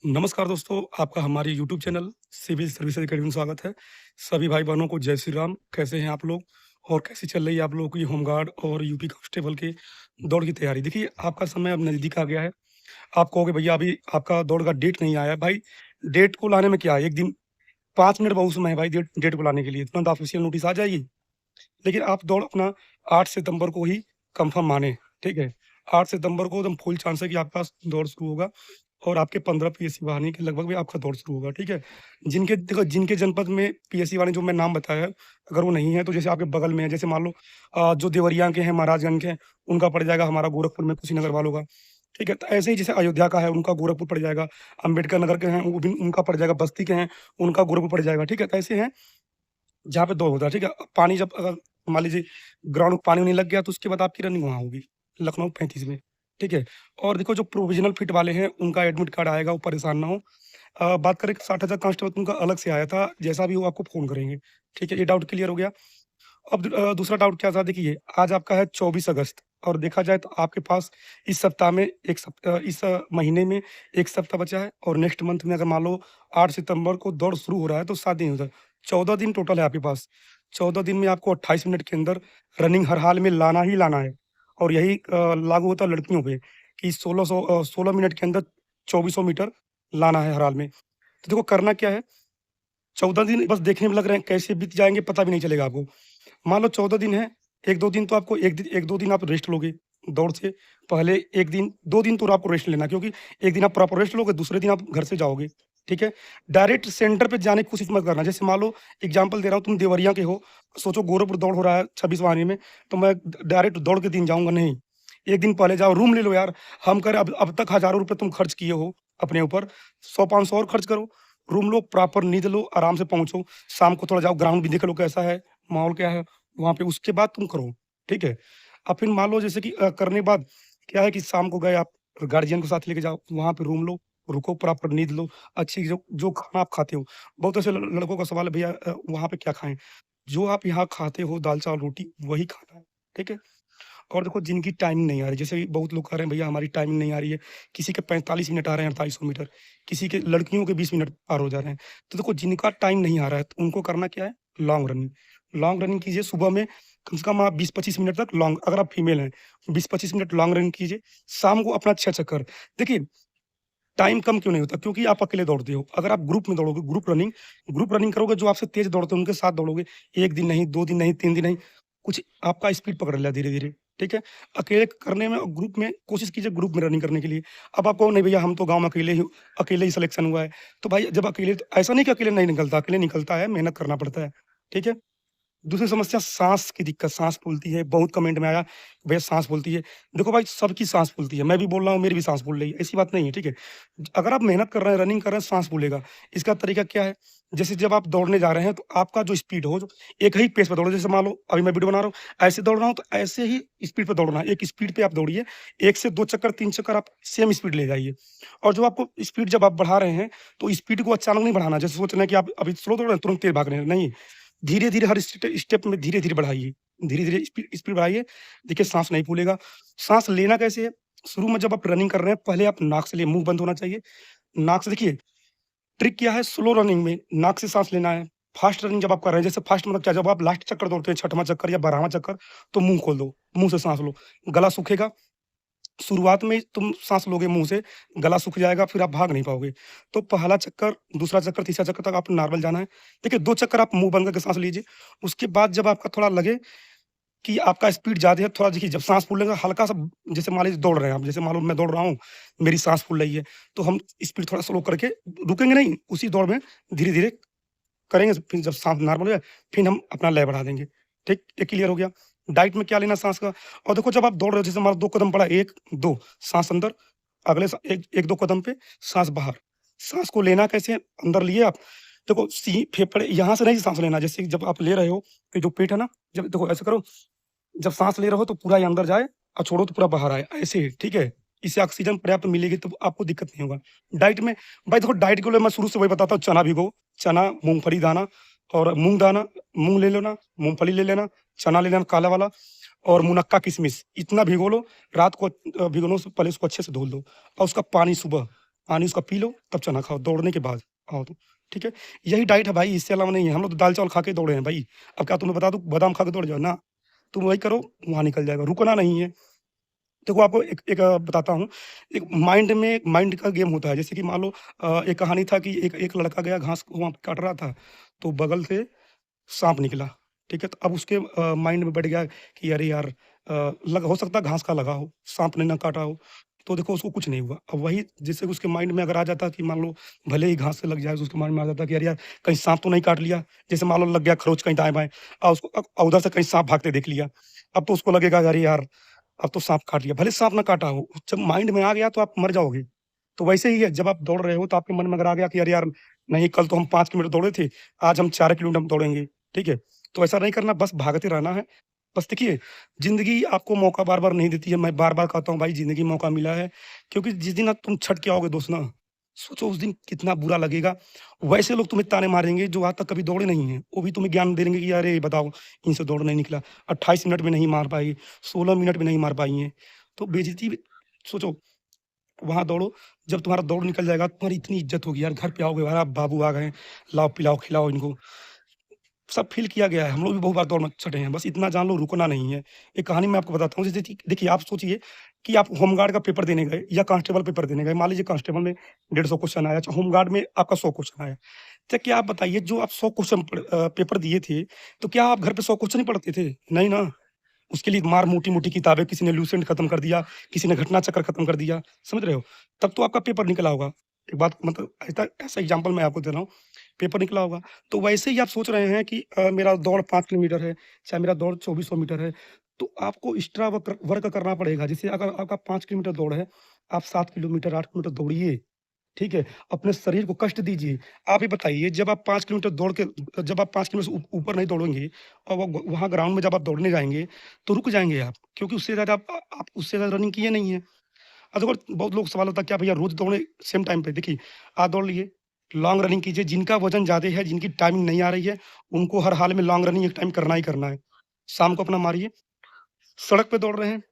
नमस्कार दोस्तों, आपका हमारे YouTube channel civil services academy में स्वागत है। सभी भाई-बहनों को जय श्री राम। कैसे हैं आप लोग? और कैसी चल रही है आप लोगों की होमगार्ड और यूपी कांस्टेबल के दौड़ की तैयारी? देखिए, आपका समय अब नज़दीक आ गया है। आप कहोगे भैया अभी आपका दौड़ का डेट नहीं आया है। भाई, डेट को लाने में क्या है? 1 दिन 5 मिनट बहुत समय है भाई डेट डेट को लाने के लिए। तुरंत ऑफिशियल नोटिस आ जाएगी। लेकिन आप दौड़ अपना 8 सितंबर को ही कन्फर्म मानें, ठीक है? 8 सितंबर को एकदम फुल चांस है कि आपका दौड़ शुरू होगा और आपके 15 पीएससी वाहिनी के लगभग में आपका दौड़ शुरू होगा, ठीक है? जिनके जनपद में पीएससी वाहिनी जो मैं नाम बताया है, अगर वो नहीं है तो जैसे आपके बगल में है, जैसे मान लो जो देवरिया के हैं, महाराजगंज के हैं, उनका पड़ जाएगा हमारा गोरखपुर में कुशीनगर वालों का, ठीक है? तो ऐसे ही जैसे अयोध्या का है, उनका गोरखपुर पड़ जाएगा, अम्बेडकर नगर के हैं, वो भी उनका पड़ जाएगा, बस्ती के हैं, उनका गोरखपुर पड़ जाएगा, ठीक है? तो ऐसे हैं जहाँ पे दौड़ होता है, ठीक है? पानी जब अगर मान लीजिए ग्राउंड में पानी नहीं लग गया तो उसके बाद आपकी रनिंग वहाँ होगी, लखनऊ 35 में, ठीक है? और देखो जो प्रोविज़नल फिट वाले हैं उनका एडमिट कार्ड आएगा, वो परेशान ना हो। बात करें 60,000 कांस्टेबल तो उनका अलग से आया था, जैसा भी हो आपको फ़ोन करेंगे, ठीक है? ये डाउट क्लियर हो गया। अब दूसरा डाउट क्या था देखिए, आज आपका है 24 अगस्त और देखा जाए तो आपके पास इस महीने में 1 सप्ताह बचा है और नेक्स्ट मंथ में अगर मान लो 8 सितंबर को दौड़ शुरू हो रहा है तो 7 दिन होता है। 14 दिन टोटल है आपके पास। 14 दिन में आपको 28 मिनट के अंदर रनिंग हर हाल में लाना ही लाना है और यही लागू होता है लड़कियों पे कि 16 मिनट के अंदर 2400 मीटर लाना है हर हाल में। तो देखो करना क्या है, 14 दिन बस देखने में लग रहे हैं कैसे बीत जाएँगे पता भी नहीं चलेगा आपको। मान लो 14 दिन है, 1-2 दिन तो आपको 1-2 दिन आप रेस्ट लोगे दौड़ से पहले 1 दिन 2 दिन तो आपको रेस्ट लेना है क्योंकि 1 दिन आप प्रॉपर रेस्ट लोगे, दूसरे दिन आप घर से जाओगे, ठीक है? डायरेक्ट सेंटर पे जाने की कोशिश मत करना। जैसे मान लो एग्ज़ाम्पल दे रहा हूँ, तुम देवरिया के हो, सोचो गोरखपुर दौड़ हो रहा है 26वां में, तो मैं डायरेक्ट दौड़ के दिन जाऊँगा नहीं। 1 दिन पहले जाओ, रूम ले लो यार। हम कह रहे अब तक हज़ारों रुपए तुम खर्च किए हो अपने ऊपर, 100-500 और खर्च करो। रूम लो, प्रॉपर नींद लो, आराम से पहुँचो। शाम को थोड़ा जाओ, ग्राउंड भी देख लो कैसा है, माहौल क्या है। वहाँ पे उसके बाद तुम करो, ठीक है? अब फिर मान लो जैसे कि करने के बाद क्या है कि शाम को गए आप गार्जियन को साथ लेके जाओ, वहाँ पे रूम लो, रुको, प्रॉपर नींद लो, अच्छी जो जो खाना आप खाते हो। बहुत ऐसे ल लड़कों का सवाल है भैया वहाँ पे क्या खाएँ? जो आप यहाँ खाते हो दाल-चावल रोटी वही खाना है, ठीक है? और देखो जिनकी टाइमिंग नहीं आ रही, जैसे बहुत लोग कह रहे हैं भैया हमारी टाइमिंग नहीं आ रही है, किसी के 45 मिनट आ रहे हैं 4800 मीटर, किसी के लड़कियों के 20 मिनट पार हो जा रहे हैं। तो देखो जिनका टाइम नहीं आ रहा है तो उनको करना क्या है? Long running. लॉन्ग रनिंग कीजिए सुबह में कम से कम आप 20-25 मिनट तक लॉन्ग अगर आप फीमेल हैं, 20-25 मिनट लॉन्ग रनिंग कीजिए, शाम को अपना 6 चक्कर। देखिए टाइम कम क्यों नहीं होता? क्योंकि आप अकेले दौड़ते हो। अगर आप ग्रुप में दौड़ोगे, ग्रुप रनिंग करोगे जो आपसे तेज़ दौड़ते हैं उनके साथ दौड़ोगे, 1 दिन नहीं, 2 दिन नहीं, 3 दिन नहीं, कुछ आपका स्पीड पकड़ लिया धीरे-धीरे, ठीक है? अकेले करने में और ग्रुप में कोशिश कीजिए ग्रुप में रनिंग करने के लिए। अब आप कहो नहीं भैया हम तो गाँव में अकेले ही सिलेक्शन हुआ है। तो भाई जब अकेले तो ऐसा नहीं कि अकेले नहीं निकलता, अकेले निकलता है, मेहनत करना पड़ता है, ठीक है? दूसरी समस्या साँस की दिक्कत, साँस फूलती है, बहुत कमेंट में आया, भैया साँस फूलती है। देखो भाई सबकी साँस फूलती है, मैं भी बोल रहा हूँ, मेरी भी साँस फूल रही है, ऐसी बात नहीं है, ठीक है? अगर आप मेहनत कर रहे हैं, रनिंग कर रहे हैं, साँस फूलेगा। इसका तरीका क्या है? जैसे जब आप दौड़ने जा रहे हैं, तो आपका जो स्पीड हो, जो एक ही पेस पे दौड़ो। जैसे मान लो अभी मैं वीडियो बना रहा हूँ, ऐसे दौड़ रहा हूँ, तो ऐसे ही स्पीड पे दौड़ना है। एक स्पीड पे आप दौड़िए, 1 से 2 चक्कर, 3 चक्कर आप सेम स्पीड ले जाइए। और जो आपको स्पीड जब आप बढ़ा रहे हैं, तो स्पीड को अचानक नहीं बढ़ाना। जैसे सोच रहे हैं कि आप अभी स्लो दौड़ रहे हैं, तुरंत तेज़ भाग रहे हैं, नहीं। धीरे-धीरे हर स्टेप में धीरे-धीरे बढ़ाइए, धीरे-धीरे स्पीड बढ़ाइए, देखिए साँस नहीं फूलेगा। साँस लेना कैसे है? शुरू में जब आप रनिंग कर रहे हैं, पहले आप नाक से लिए, मुँह बंद होना चाहिए। नाक से देखिए, ट्रिक क्या है स्लो रनिंग में नाक से साँस लेना है। फास्ट रनिंग जब आप कर रहे हैं, जैसे फास्ट मतलब क्या? जब आप लास्ट चक्कर दौड़ते हैं, 6वाँ चक्कर या 12वाँ चक्कर, तो मुँह खोल दो, मुँह से साँस लो, गला सूखेगा। शुरुआत में तुम साँस लोगे मुँह से, गला सूख जाएगा, फिर आप भाग नहीं पाओगे। तो पहला चक्कर, दूसरा चक्कर, तीसरा चक्कर तक आपको नॉर्मल जाना है। देखिए 2 चक्कर आप मुँह बंद करके साँस लीजिए, उसके बाद जब आपका थोड़ा लगे कि आपका स्पीड ज़्यादा है, थोड़ा देखिए जब साँस फूलेगा हल्का-सा जैसे मान लीजिए दौड़ रहे हैं आप, जैसे मान लो मैं दौड़ रहा हूँ, मेरी साँस फूल रही है, तो हम स्पीड थोड़ा स्लो करके रुकेंगे नहीं, उसी दौड़ में धीरे-धीरे करेंगे, फिर जब साँस नॉर्मल हो जाए, फिर हम अपना लय बढ़ा देंगे। ठीक? ये क्लियर हो गया। डाइट में क्या लेना साँस का और देखो जब आप दौड़ रहे हो जैसे हमारा 2 कदम पड़ा 1, 2 साँस अंदर, अगले स 1-2 कदम पे साँस बाहर। साँस को लेना कैसे है? अंदर लिए आप, देखो फेफड़े यहाँ से नहीं साँस लेना, जैसे जब आप ले रहे हो, ये जो पेट है ना, जब देखो ऐसे करो, जब साँस ले रहे हो तो पूरा ये अंदर जाए और छोड़ो तो पूरा बाहर आए, ऐसे, ठीक है? इससे ऑक्सीजन पर्याप्त मिलेगी तो आपको दिक्कत नहीं होगा। डाइट में भाई देखो डाइट के लिए मैं शुरू से वही बताता हूँ, चना भिगो, चना, मूँगफली दाना और मूँग दाना, मूँग ले लेना, मूँगफली ले लेना, चना ले लेना काला वाला और मुनक्का किशमिश, इतना भिगो लो, रात को भिगोने से पहले उसको अच्छे से धुल दो और उसका पानी सुबह पानी उसका पी लो, तब चना खाओ, दौड़ने के बाद आओ तो, ठीक है? यही डाइट है भाई, इससे अलावा नहीं है। हम लोग तो दाल-चावल खा के दौड़े हैं भाई। अब क्या तुम्हें बता दूँ बादाम खा के दौड़ जाओ? ना, तुम वही करो, वहाँ निकल जाएगा, रुकना नहीं है। देखो आपको एक एक बताता हूँ, एक माइंड का गेम होता है। जैसे कि मान लो एक कहानी था कि एक एक लड़का गया घास को वहाँ पे काट रहा था, तो बगल से साँप निकला, ठीक है? तो अब उसके माइंड में बैठ गया कि अरे यार लग हो सकता है घास का लगा हो, साँप ने ना काटा हो, तो देखो उसको कुछ नहीं हुआ। अब वही जैसे उसके माइंड में अगर आ जाता कि मान लो भले ही घास से लग जाए, तो उसके माइंड में आ जाता कि अरे यार कहीं साँप तो नहीं काट लिया? जैसे मान लो लग गया खरोंच कहीं दाएँ-बाएँ उसको उधर से कहीं साँप भागते देख लिया। अब तो उसको लगेगा अरे यार अब तो साँप काट लिया, भले साँप ना काटा हो, जब माइंड में आ गया तो आप मर जाओगे। तो वैसे ही है, जब आप दौड़ रहे हो तो आपके मन में अगर आ गया कि अरे यार नहीं कल तो हम 5 किलोमीटर दौड़े थे, आज हम 4 किलोमीटर हम दौड़ेंगे, ठीक है? तो ऐसा नहीं करना, बस भागते रहना है। बस देखिए, ज़िंदगी आपको मौका बार-बार नहीं देती है, मैं बार-बार कहता हूँ भाई ज़िंदगी मौका मिला है, क्योंकि जिस दिन तुम छट के आओगे दोस्त ना, सोचो उस दिन कितना बुरा लगेगा। वैसे लोग तुम्हें ताने मारेंगे जो आज तक कभी दौड़े नहीं हैं, वो भी तुम्हें ज्ञान देंगे कि अरे बताओ इनसे दौड़ नहीं निकला, 28 मिनट में नहीं मार पाई, 16 मिनट में नहीं मार पाई हैं। तो बेइज़्ज़ती भी सोचो, वहाँ दौड़ो, जब तुम्हारा दौड़ निकल जाएगा, तुम्हारी इतनी इज़्ज़त होगी यार, घर पे आओगे, "अरे! बाबू आ गए हैं, लाओ पिलाओ, खिलाओ इनको।" सब फ़ील किया गया है, हम लोग भी बहुत बार दौड़ में छटे हैं, बस इतना जान लो रुकना नहीं है। एक कहानी मैं आपको बताता हूँ, जैसे कि देखिए आप सोचिए कि आप होमगार्ड का पेपर देने गए या कांस्टेबल पेपर देने गए, मान लीजिए कांस्टेबल में 150 क्वेश्चन आया, अच्छा होमगार्ड में आपका 100 क्वेश्चन आया। तो क्या आप बताइए जो आप 100 क्वेश्चन पेपर दिए थे, तो क्या आप घर पे 100 क्वेश्चन ही पढ़ते थे? नहीं ना। उसके लिए मार मोटी-मोटी किताबें, किसी ने लूसेंट खत्म कर दिया, किसी ने घटना चक्र खत्म कर दिया, समझ रहे हो? तब तो आपका पेपर निकला होगा। एक बात मतलब ऐसा ऐसा एग्ज़ाम्पल मैं आपको दे रहा हूँ, पेपर निकला होगा। तो वैसे ही आप सोच रहे हैं कि मेरा दौड़ 5 किलोमीटर है, चाहे मेरा दौड़ 2400 मीटर है, तो आपको एक्स्ट्रा वर्क करना पड़ेगा। जैसे अगर आपका 5 किलोमीटर दौड़ है, आप 7 किलोमीटर, 8 किलोमीटर दौड़िए। ठीक है? अपने शरीर को कष्ट दीजिए। आप ही बताइए जब आप 5 किलोमीटर से ऊपर नहीं दौड़ेंगे और वो वहाँ ग्राउंड में जब आप दौड़ने जाएँगे, तो रुक जाएँगे आप, क्योंकि उससे ज़्यादा आप उससे ज़्यादा रनिंग किए नहीं हैं। देखो बहुत लोग सवाल होता है क्या भैया रोज़ दौड़े सेम टाइम पे? देखिए, आप दौड़ लिए, लॉन्ग रनिंग कीजिए, जिनका वज़न ज़्यादा है, जिनकी टाइमिंग नहीं आ रही है, उनको हर हाल में लॉन्ग रनिंग एक टाइम करना ही करना है। शाम को अपना मारिए, सड़क पे दौड़ रहे हैं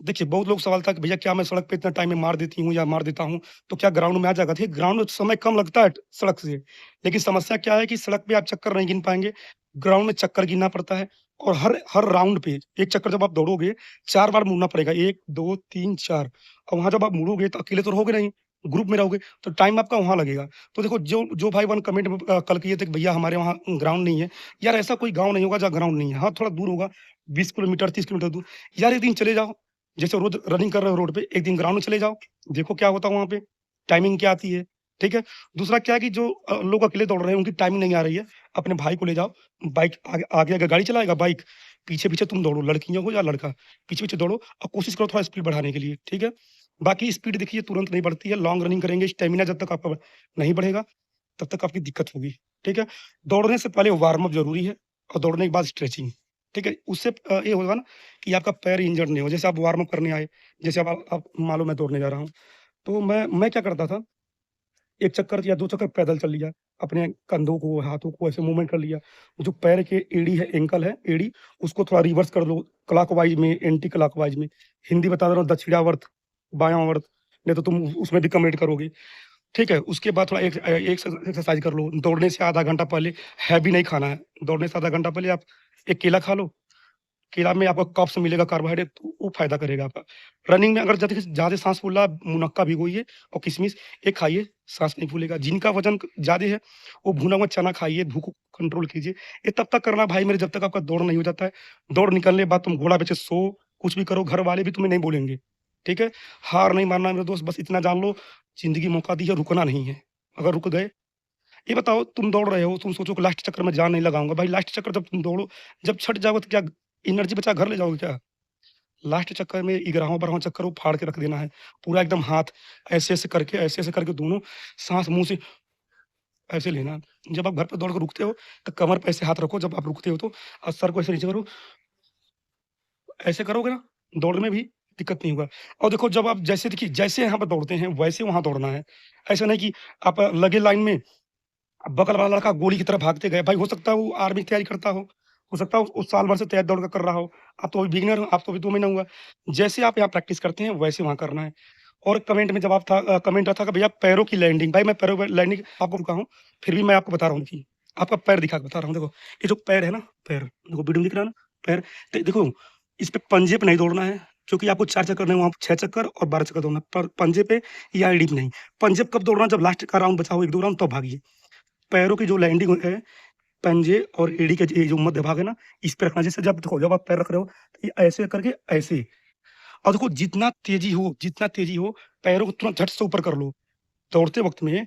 देखिए, बहुत लोग सवाल था कि भैया क्या मैं सड़क पे इतना टाइम में मार देती हूँ या मार देता हूँ, तो क्या ग्राउंड में आ जाएगा? देखिए ग्राउंड में तो समय कम लगता है सड़क से, लेकिन समस्या क्या है कि सड़क पे आप चक्कर नहीं गिन पाएँगे, ग्राउंड में चक्कर गिनना पड़ता है और हर हर राउंड पे एक चक्कर जब आप दौड़ोगे, 4 बार मुड़ना पड़ेगा, 1, 2, 3, 4 और वहाँ जब आप मुड़ोगे तो अकेले तो रहोगे नहीं, ग्रुप में रहोगे, तो टाइम आपका वहाँ लगेगा। तो देखो जो जो भाई-बहन कमेंट में कल किए थे कि भैया हमारे वहाँ ग्राउंड नहीं है, यार ऐसा कोई गाँव नहीं होगा जहाँ ग्राउंड नहीं है। हाँ, थोड़ा दूर होगा, 20 किलोमीटर, 30 किलोमीटर दूर, यार एक दिन चले जाओ जैसे रोज़ रनिंग कर रहे हो रोड पे, एक दिन ग्राउंड में चले जाओ, देखो क्या होता है वहाँ पे, टाइमिंग क्या आती है, ठीक है? दूसरा क्या है कि जो लोग अकेले दौड़ रहे हैं, उनकी टाइमिंग नहीं आ रही है, अपने भाई को ले जाओ, बाइक आगे आगे अगर गाड़ी चलाएगा बाइक, पीछे-पीछे तुम दौड़ो, लड़कियाँ हो या लड़का, पीछे-पीछे दौड़ो और कोशिश करो थोड़ा स्पीड बढ़ाने के लिए, ठीक है? बाकी स्पीड देखिए तुरंत नहीं बढ़ती है, लॉन्ग रनिंग करेंगे, स्टैमिना जब तक आपका नहीं बढ़ेगा, तब तक आपकी दिक्कत होगी, ठीक है? दौड़ने से पहले वार्म अप ज़रूरी है और दौड़ने के बाद स्ट्रेचिंग, ठीक है? उससे ये होगा ना कि आपका पैर इंजर्ड नहीं हो। जैसे आप वार्म अप करने आए, जैसे अब आप मान लो मैं दौड़ने जा रहा हूँ, तो मैं क्या करता था, 1 चक्कर या 2 चक्कर पैदल चल लिया, अपने कंधों को, हाथों को ऐसे मूवमेंट कर लिया। जो पैर के एड़ी है, एंकल है, एड़ी, उसको थोड़ा रिवर्स कर लो, क्लॉकवाइज़ में, एंटी क्लॉकवाइज़ में। हिंदी बता दे रहा हूँ दक्षिणावर्त, बायाँवर्त, नहीं तो तुम उसमें भी कमेंट करोगे। ठीक है? उसके बाद थोड़ा एक एक्सरसाइज़ कर लो। दौड़ने से आधा घंटा पहले हैवी नहीं खाना है। दौड़ने से आधा घंटा पहले आप 1 केला खा लो। केला में आपको कार्ब्स मिलेगा, कार्बोहाइड्रेट, तो वो फ़ायदा करेगा आपका। रनिंग में अगर ज़्यादा साँस फूल रहा है, मुनक्का भिगोइए और किशमिश ये खाइए, साँस नहीं फूलेगा। जिनका वज़न ज़्यादा है, वो भुना हुआ चना खाइए, भूख को कंट्रोल कीजिए। ये तब तक करना भाई मेरे जब तक आपका दौड़ नहीं हो जाता है। दौड़ निकलने के बाद तुम घोड़ा बेचे सो, कुछ भी करो, घर वाले भी तुम्हें नहीं बोलेंगे। ठीक है? हार नहीं मानना मेरे दोस्त, बस इतना जान लो, ज़िंदगी मौका दी है, रुकना नहीं है। अगर रुक गए ये बताओ तुम दौड़ रहे हो, तुम सोचो कि लास्ट चक्कर में जान नहीं लगाऊँगा। भाई लास्ट चक्कर जब तुम दौड़ो, जब छँट जाओगे तो क्या एनर्जी बचा के घर ले जाओगे क्या? लास्ट चक्कर में 11वाँ-12वाँ चक्कर वो फाड़ के रख देना है। पूरा एकदम हाथ ऐसे-ऐसे करके दोनों साँस मुँह से ऐसे लेना है। जब आप घर पे दौड़ के रुकते हो, तो कमर पे ऐसे हाथ रखो, जब आप रुकते हो तो सर को ऐसे नीचे करो, ऐसे करोगे ना, दौड़ में भी दिक्कत नहीं होगा। और देखो जब आप जैसे देखिए, जैसे यहाँ पे दौड़ते हैं, वैसे वहाँ दौड़ना है। ऐसा नहीं कि आप लगे लाइन में बगल वाला लड़का गोली की तरह भागते गए। भाई हो सकता है वो आर्मी की तैयारी करता हो सकता है उस साल भर से तैयारी दौड़ कर रहा हो। आप तो अभी बिगिनर हो, आप तो अभी 2 महीना हुआ। जैसे आप यहाँ प्रैक्टिस करते हैं, वैसे वहाँ करना है। और कमेंट में जवाब था कमेंट था कि भैया पैरों की लैंडिंग, भाई मैं पैरों पे लैंडिंग आपको रुका हूँ, फिर भी मैं आपको बता रहा हूँ कि आपका पैर दिखा के बता रहा हूँ। देखो, ये जो पैर है ना, पैर देखो वीडियो में दिख रहा है ना, पैर देखो, इस पे पंजे पे नहीं दौड़ना है, क्योंकि आपको 4 चक्कर नहीं, वहाँ 6 चक्कर और 12 चक्कर दौड़ना है, पर पंजे पे या एड़ी पे नहीं। पंजे पे कब दौड़ना, जब लास्ट का राउंड बचा हो 1-2 राउंड, तब भागिए। पैरों की जो लैंडिंग है, पंजे और एड़ी का ये जो मध्य भाग है ना, इस पे रखना। जैसे जब देखो, जब आप पैर रख रहे हो, तो ये ऐसे करके ऐसे, और देखो जितना तेज़ी हो, पैरों को तुरंत झट से ऊपर कर लो। दौड़ते वक़्त में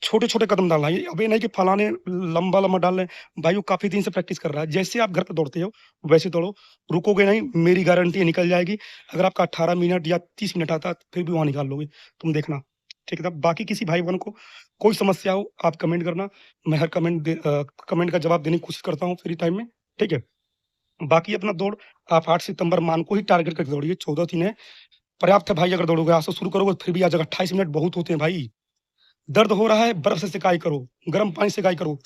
छोटे-छोटे कदम डालना है। अब ये नहीं कि फलाने लंबा-लंबा डाल रहे हैं। भाई वो काफ़ी दिन से प्रैक्टिस कर रहा है। जैसे आप घर पे दौड़ते हो, वैसे दौड़ो। रुकोगे नहीं, मेरी गारंटी है निकल जाएगी। अगर आपका 18 मिनट या 30 मिनट आता है, फिर भी वहाँ निकाल लोगे, तुम देखना। ठीक है? तब बाकी किसी भाई-बहन को कोई समस्या हो, आप कमेंट करना। मैं हर कमेंट का जवाब देने की कोशिश करता हूँ फ्री टाइम में। ठीक है? बाकी अपना दौड़ आप 8 सितंबर मान को ही टारगेट करके दौड़िए। 14-3 है, पर्याप्त है भाई। अगर दौड़ोगे, आज से शुरू करोगे, फिर भी आ जाएगा। 28 मिनट बहुत होते हैं भाई। दर्द हो रहा है, बर्फ से सिकाई करो, गर्म पानी से सिकाई करो।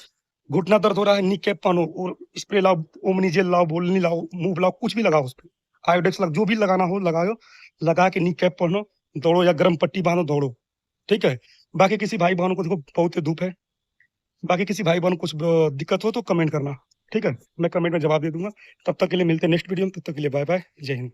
घुटना दर्द हो रहा है, नी कैप पहनो और स्प्रे लाओ, ओमनी जेल लाओ, वोलिनी लाओ, मूव लाओ, कुछ भी लगाओ उसपे। आयोडेक्स जो भी लगाना हो लगाओ, लगा के नी कैप पहनो, दौड़ो या गर्म पट्टी बाँधो, दौड़ो। ठीक है? बाकी किसी भाई-बहन को देखो बहुत धूप है, बाकी किसी भाई-बहन को कुछ दिक्कत हो तो कमेंट करना। ठीक है? मैं कमेंट में जवाब दे दूँगा। तब तक के लिए मिलते हैं नेक्स्ट वीडियो में, तब तक के लिए बाय-बाय। जय हिंद।